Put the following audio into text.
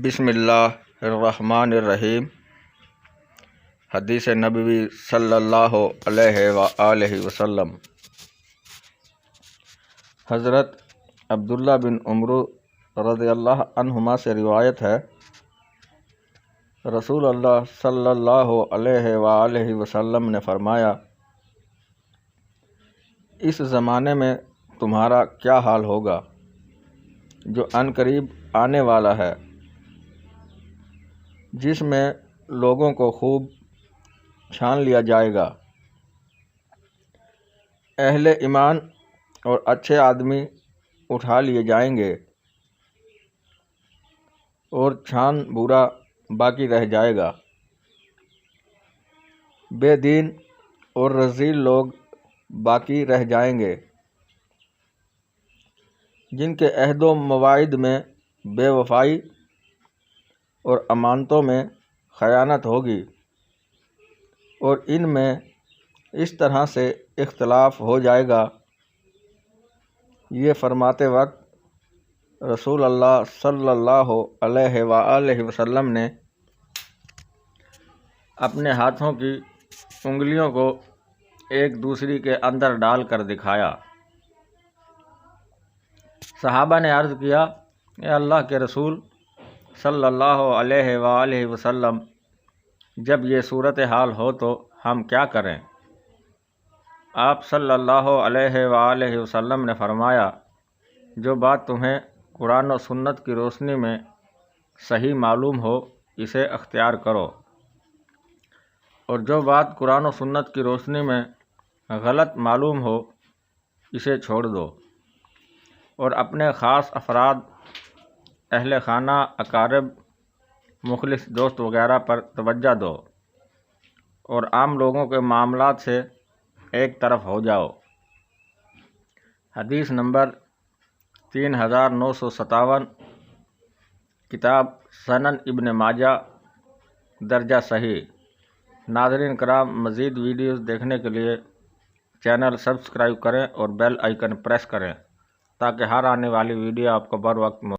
بسم اللہ الرحمن الرحیم۔ حدیث نبوی صلی اللہ علیہ وآلہ وسلم۔ حضرت عبداللہ بن عمر رضی اللہ عنہما سے روایت ہے، رسول اللہ صلی اللہ علیہ وآلہ وسلم نے فرمایا، اس زمانے میں تمہارا کیا حال ہوگا جو عنقریب آنے والا ہے، جس میں لوگوں کو خوب چھان لیا جائے گا۔ اہل ایمان اور اچھے آدمی اٹھا لیے جائیں گے اور چھان برا باقی رہ جائے گا۔ بے دین اور رذیل لوگ باقی رہ جائیں گے، جن کے عہد و مواعید میں بے وفائی اور امانتوں میں خیانت ہوگی، اور ان میں اس طرح سے اختلاف ہو جائے گا۔ یہ فرماتے وقت رسول اللہ صلی اللہ علیہ وآلہ وسلم نے اپنے ہاتھوں کی انگلیوں کو ایک دوسری کے اندر ڈال کر دکھایا۔ صحابہ نے عرض کیا، اے اللہ کے رسول صلی اللہ علیہ وآلہ وسلم، جب یہ صورتحال ہو تو ہم کیا کریں؟ آپ صلی اللہ علیہ وآلہ وسلم نے فرمایا، جو بات تمہیں قرآن و سنت کی روشنی میں صحیح معلوم ہو اسے اختیار کرو، اور جو بات قرآن و سنت کی روشنی میں غلط معلوم ہو اسے چھوڑ دو، اور اپنے خاص افراد، اہل خانہ، اقارب، مخلص دوست وغیرہ پر توجہ دو، اور عام لوگوں کے معاملات سے ایک طرف ہو جاؤ۔ حدیث نمبر 3957، کتاب سنن ابن ماجہ، درجہ صحیح۔ ناظرین کرام، مزید ویڈیوز دیکھنے کے لیے چینل سبسکرائب کریں اور بیل آئیکن پریس کریں تاکہ ہر آنے والی ویڈیو آپ کو بر وقت